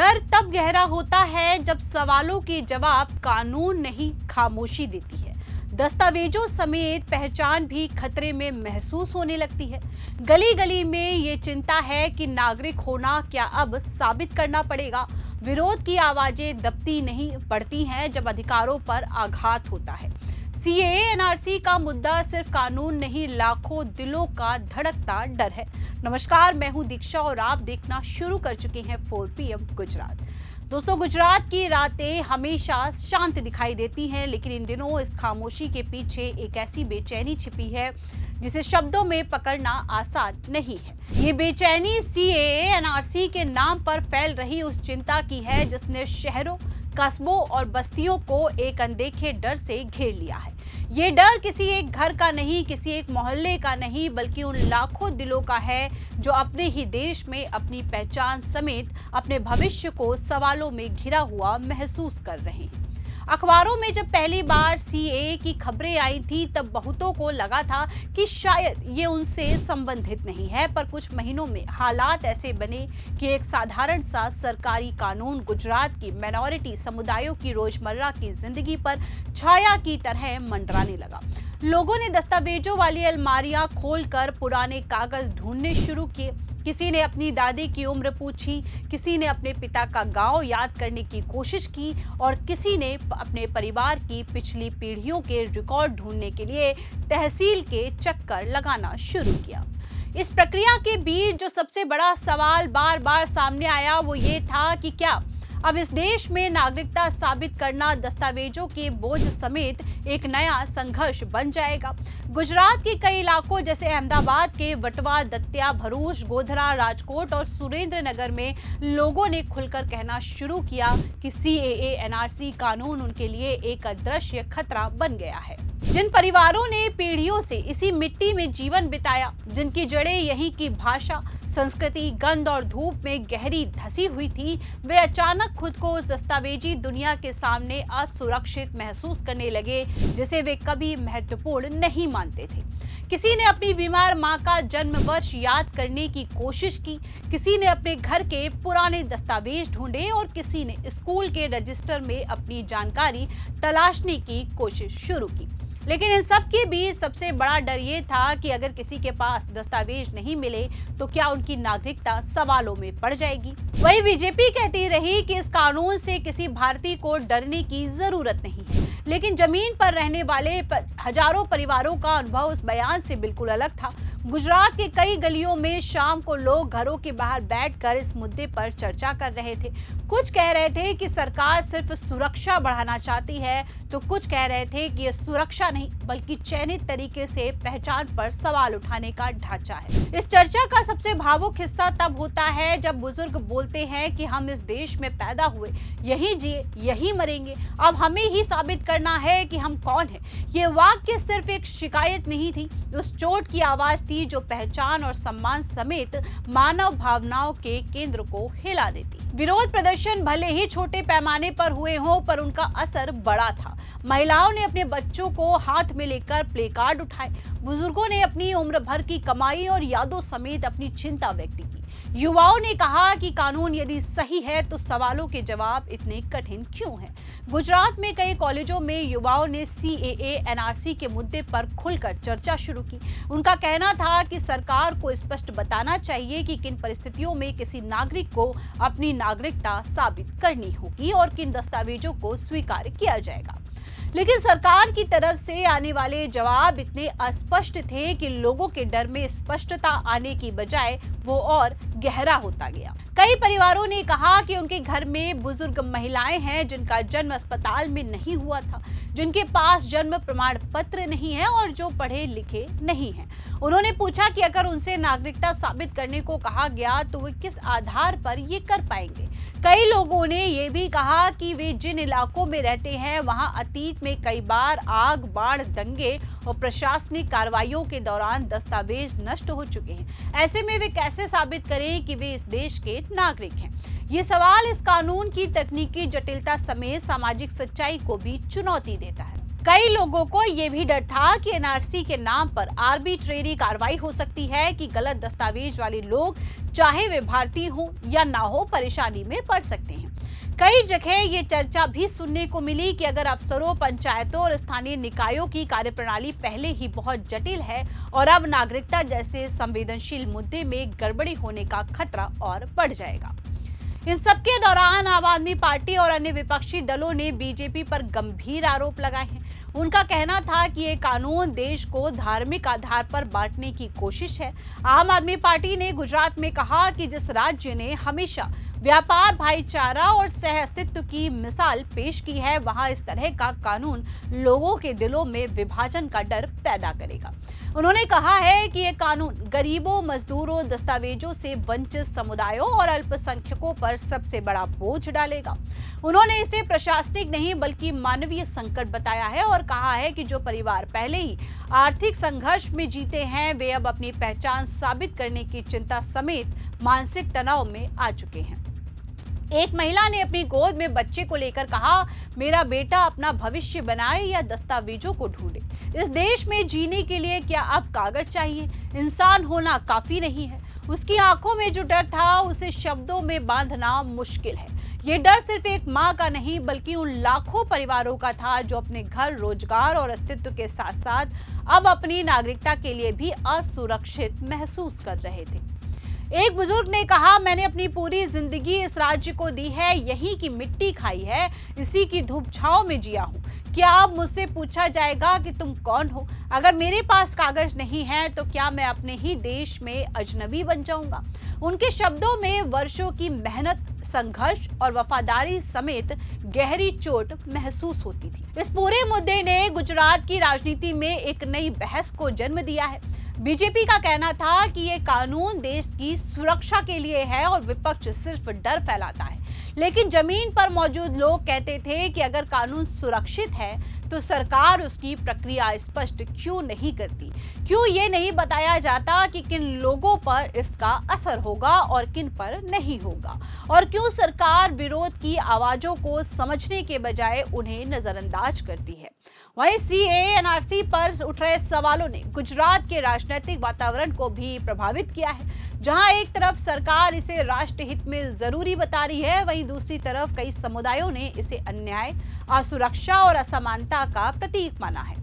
डर तब गहरा होता है जब सवालों के जवाब कानून नहीं खामोशी देती है। दस्तावेजों समेत पहचान भी खतरे में महसूस होने लगती है। गली गली में ये चिंता है कि नागरिक होना क्या अब साबित करना पड़ेगा। विरोध की आवाजें दबती नहीं, बढ़ती हैं जब अधिकारों पर आघात होता है। सीएए एनआरसी का मुद्दा सिर्फ कानून नहीं, लाखों दिलों का धड़कता डर है। नमस्कार, मैं हूं दीक्षा और आप देखना शुरू कर चुके हैं 4PM गुजरात। दोस्तों, गुजरात की रातें हमेशा शांत दिखाई देती हैं, लेकिन इन दिनों इस खामोशी के पीछे एक ऐसी बेचैनी छिपी है जिसे शब्दों में पकड़ना आसान नहीं है। ये बेचैनी सीएए एनआरसी के नाम पर फैल रही उस चिंता की है जिसने शहरों, कस्बों और बस्तियों को एक अनदेखे डर से घेर लिया है। ये डर किसी एक घर का नहीं, किसी एक मोहल्ले का नहीं, बल्कि उन लाखों दिलों का है जो अपने ही देश में अपनी पहचान समेत अपने भविष्य को सवालों में घिरा हुआ महसूस कर रहे हैं। अखबारों में जब पहली बार सीएए की खबरें आई थी, तब बहुतों को लगा था कि शायद ये उनसे संबंधित नहीं है, पर कुछ महीनों में हालात ऐसे बने कि एक साधारण सा सरकारी कानून गुजरात की माइनॉरिटी समुदायों की रोजमर्रा की जिंदगी पर छाया की तरह मंडराने लगा। लोगों ने दस्तावेजों वाली अलमारियां खोलकर पुराने कागज ढूंढने शुरू किए। किसी ने अपनी दादी की उम्र पूछी, किसी ने अपने पिता का गांव याद करने की कोशिश की और किसी ने अपने परिवार की पिछली पीढ़ियों के रिकॉर्ड ढूंढने के लिए तहसील के चक्कर लगाना शुरू किया। इस प्रक्रिया के बीच जो सबसे बड़ा सवाल बार बार सामने आया वो ये था कि क्या अब इस देश में नागरिकता साबित करना दस्तावेजों के बोझ समेत एक नया संघर्ष बन जाएगा। गुजरात के कई इलाकों जैसे अहमदाबाद के वटवा, दतिया, भरूच, गोधरा, राजकोट और सुरेंद्रनगर में लोगों ने खुलकर कहना शुरू किया कि सीएए एनआरसी कानून उनके लिए एक अदृश्य खतरा बन गया है। जिन परिवारों ने पीढ़ियों से इसी मिट्टी में जीवन बिताया, जिनकी जड़ें यहीं की भाषा, संस्कृति, गंध और धूप में गहरी धसी हुई थी, वे अचानक खुद को उस दस्तावेजी दुनिया के सामने असुरक्षित महसूस करने लगे जिसे वे कभी महत्वपूर्ण नहीं मानते थे। किसी ने अपनी बीमार मां का जन्म वर्ष याद करने की कोशिश की, किसी ने अपने घर के पुराने दस्तावेज ढूंढे और किसी ने स्कूल के रजिस्टर में अपनी जानकारी तलाशने की कोशिश शुरू की। लेकिन इन सब के बीच सबसे बड़ा डर ये था कि अगर किसी के पास दस्तावेज नहीं मिले तो क्या उनकी नागरिकता सवालों में पड़ जाएगी। वही बीजेपी कहती रही कि इस कानून से किसी भारतीय को डरने की जरूरत नहीं है, लेकिन जमीन पर रहने वाले हजारों परिवारों का अनुभव उस बयान से बिल्कुल अलग था। गुजरात के कई गलियों में शाम को लोग घरों के बाहर बैठकर इस मुद्दे पर चर्चा कर रहे थे। कुछ कह रहे थे कि सरकार सिर्फ सुरक्षा बढ़ाना चाहती है, तो कुछ कह रहे थे कि यह सुरक्षा नहीं बल्कि चयनित तरीके से पहचान पर सवाल उठाने का ढांचा है। इस चर्चा का सबसे भावुक हिस्सा तब होता है जब बुजुर्ग बोलते हैं कि हम इस देश में पैदा हुए, यहीं जिए, यहीं मरेंगे, अब हमें ही साबित करना है कि हम कौन हैं। ये वाक्य सिर्फ एक शिकायत नहीं थी, उस चोट की आवाज थी जो पहचान और सम्मान समेत मानव भावनाओं के केंद्र को हिला देती। विरोध प्रदर्शन भले ही छोटे पैमाने पर हुए हों, पर उनका असर बड़ा था। महिलाओं ने अपने बच्चों को हाथ में लेकर प्ले कार्ड उठाए, बुजुर्गों ने अपनी उम्र भर की कमाई और यादों समेत अपनी चिंता व्यक्त की। युवाओं ने कहा कि कानून यदि सही है तो सवालों के जवाब इतने कठिन क्यों हैं। गुजरात में कई कॉलेजों में युवाओं ने सीएए एनआरसी के मुद्दे पर खुलकर चर्चा शुरू की। उनका कहना था कि सरकार को स्पष्ट बताना चाहिए कि किन परिस्थितियों में किसी नागरिक को अपनी नागरिकता साबित करनी होगी और किन दस्तावेजों को स्वीकार किया जाएगा। लेकिन सरकार की तरफ से आने वाले जवाब इतने अस्पष्ट थे कि लोगों के डर में स्पष्टता आने की बजाय वो और गहरा होता गया। कई परिवारों ने कहा कि उनके घर में बुजुर्ग महिलाएं हैं जिनका जन्म अस्पताल में नहीं हुआ था, जिनके पास जन्म प्रमाण पत्र नहीं है और जो पढ़े लिखे नहीं हैं। उन्होंने पूछा कि अगर उनसे नागरिकता साबित करने को कहा गया तो वे किस आधार पर ये कर पाएंगे। कई लोगों ने ये भी कहा कि वे जिन इलाकों में रहते हैं वहां अतीत में कई बार आग, बाढ़, दंगे और प्रशासनिक कार्रवाइयों के दौरान दस्तावेज नष्ट हो चुके हैं। ऐसे में वे कैसे साबित करें कि वे इस देश के नागरिक हैं। ये सवाल इस कानून की तकनीकी जटिलता समेत सामाजिक सच्चाई को भी चुनौती देता है। कई लोगों को यह भी डर था कि एनआरसी के नाम पर आर्बिट्रेरी कार्रवाई हो सकती है कि गलत दस्तावेज वाले लोग चाहे वे भारतीय हो या ना हो परेशानी में पड़ सकते हैं। कई जगह ये चर्चा भी सुनने को मिली कि अगर अफसरों, पंचायतों और स्थानीय निकायों की कार्यप्रणाली पहले ही बहुत जटिल है और अब नागरिकता जैसे संवेदनशील मुद्दे में गड़बड़ी होने का खतरा और बढ़ जाएगा। इन सबके दौरान आम आदमी पार्टी और अन्य विपक्षी दलों ने बीजेपी पर गंभीर आरोप लगाए हैं। उनका कहना था कि ये कानून देश को धार्मिक आधार पर बांटने की कोशिश है। आम आदमी पार्टी ने गुजरात में कहा कि जिस राज्य ने हमेशा व्यापार, भाईचारा और सह अस्तित्व की मिसाल पेश की है, वहां इस तरह का कानून लोगों के दिलों में विभाजन का डर पैदा करेगा। उन्होंने कहा है कि ये कानून गरीबों, मजदूरों, दस्तावेजों से वंचित समुदायों और अल्पसंख्यकों पर सबसे बड़ा बोझ डालेगा। उन्होंने इसे प्रशासनिक नहीं बल्कि मानवीय संकट बताया है और कहा है कि जो परिवार पहले ही आर्थिक संघर्ष में जीते हैं, वे अब अपनी पहचान साबित करने की चिंता समेत मानसिक तनाव में आ चुके हैं। एक महिला ने अपनी गोद में बच्चे को लेकर कहा, मेरा बेटा अपना भविष्य बनाए या दस्तावेजों को ढूंढे। इस देश में जीने के लिए क्या अब कागज चाहिए? इंसान होना काफी नहीं है। उसकी आंखों में जो डर था उसे शब्दों में बांधना मुश्किल है। ये डर सिर्फ एक माँ का नहीं बल्कि उन लाखों परिवारों का था जो अपने घर, रोजगार और अस्तित्व के साथ साथ अब अपनी नागरिकता के लिए भी असुरक्षित महसूस कर रहे थे। एक बुजुर्ग ने कहा, मैंने अपनी पूरी जिंदगी इस राज्य को दी है, यहीं की मिट्टी खाई है, इसी की धूप छांव में जिया हूँ। क्या अब मुझसे पूछा जाएगा कि तुम कौन हो? अगर मेरे पास कागज नहीं है तो क्या मैं अपने ही देश में अजनबी बन जाऊंगा? उनके शब्दों में वर्षों की मेहनत, संघर्ष और वफादारी समेत गहरी चोट महसूस होती थी। इस पूरे मुद्दे ने गुजरात की राजनीति में एक नई बहस को जन्म दिया है। बीजेपी का कहना था कि ये कानून देश की सुरक्षा के लिए है और विपक्ष सिर्फ डर फैलाता है। लेकिन जमीन पर मौजूद लोग कहते थे कि अगर कानून सुरक्षित है तो सरकार उसकी प्रक्रिया स्पष्ट क्यों नहीं करती? क्यों ये नहीं बताया जाता कि किन लोगों पर इसका असर होगा और किन पर नहीं होगा? और क्यों सरकार विरोध की आवाजों को समझने के बजाय उन्हें नजरअंदाज करती है? वहीं सीएए, एनआरसी पर उठ रहे सवालों ने गुजरात के राजनीतिक वातावरण को भी प्रभावित किया है। जहां एक तरफ सरकार इसे राष्ट्रहित में जरूरी बता रही है, वहीं दूसरी तरफ कई समुदायों ने इसे अन्याय, असुरक्षा और असमानता का प्रतीक माना है।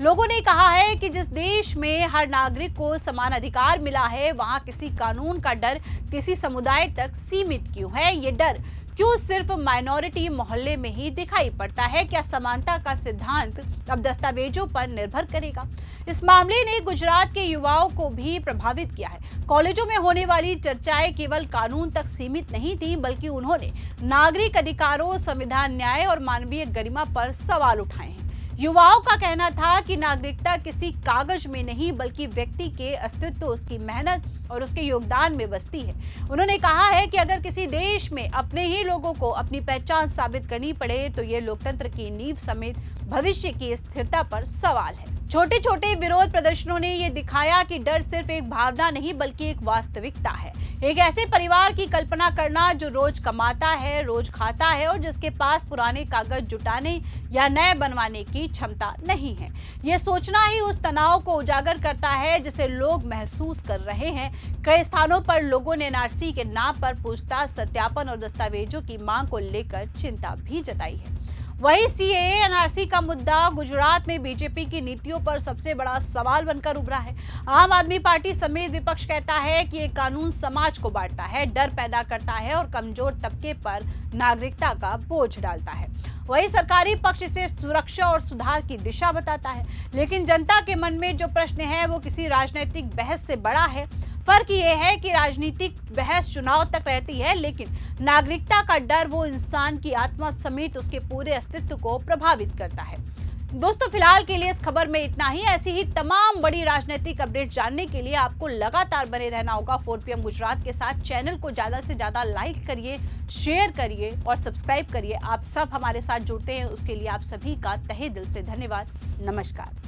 लोगों ने कहा है कि जिस देश में हर नागरिक को समान अधिकार मिला है, वहां किसी कानून का डर किसी समुदाय तक सीमित क्यों है? ये डर क्यों सिर्फ माइनॉरिटी मोहल्ले में ही दिखाई पड़ता है? क्या समानता का सिद्धांत अब दस्तावेजों पर निर्भर करेगा? इस मामले ने गुजरात के युवाओं को भी प्रभावित किया है। कॉलेजों में होने वाली चर्चाएं केवल कानून तक सीमित नहीं थी, बल्कि उन्होंने नागरिक अधिकारों, संविधान, न्याय और मानवीय गरिमा पर सवाल उठाए हैं। युवाओं का कहना था कि नागरिकता किसी कागज में नहीं बल्कि व्यक्ति के अस्तित्व, उसकी मेहनत और उसके योगदान में बसती है। उन्होंने कहा है कि अगर किसी देश में अपने ही लोगों को अपनी पहचान साबित करनी पड़े तो ये लोकतंत्र की नींव समेत भविष्य की स्थिरता पर सवाल है। छोटे छोटे विरोध प्रदर्शनों ने ये दिखाया कि डर सिर्फ एक भावना नहीं बल्कि एक वास्तविकता है। एक ऐसे परिवार की कल्पना करना जो रोज कमाता है, रोज खाता है और जिसके पास पुराने कागज जुटाने या नए बनवाने की क्षमता नहीं है। ये सोचना ही उस तनाव को उजागर करता है जिसे लोग महसूस कर रहे हैं। कई स्थानों पर लोगों ने एनआरसी के नाम पर पूछताछ, सत्यापन और दस्तावेजों की मांग को लेकर चिंता भी जताई है। वहीं सीएए, एनआरसी का मुद्दा गुजरात में बीजेपी की नीतियों पर सबसे बड़ा सवाल बनकर उभरा है। आम आदमी पार्टी समेत विपक्ष कहता है कि ये कानून समाज को बांटता है, डर पैदा करता है और कमजोर तबके पर नागरिकता का बोझ डालता है। वहीं सरकारी पक्ष इसे सुरक्षा और सुधार की दिशा बताता है। लेकिन जनता के मन में जो प्रश्न है वो किसी राजनीतिक बहस से बड़ा है। फर्क ये है कि राजनीतिक बहस चुनाव तक रहती है, लेकिन नागरिकता का डर वो इंसान की आत्मा समेत उसके पूरे अस्तित्व को प्रभावित करता है। दोस्तों, फिलहाल के लिए इस खबर में इतना ही। ऐसी ही तमाम बड़ी राजनीतिक अपडेट जानने के लिए आपको लगातार बने रहना होगा 4 PM गुजरात के साथ। चैनल को ज्यादा से ज्यादा लाइक करिए, शेयर करिए और सब्सक्राइब करिए। आप सब हमारे साथ जुड़ते हैं, उसके लिए आप सभी का तहे दिल से धन्यवाद। नमस्कार।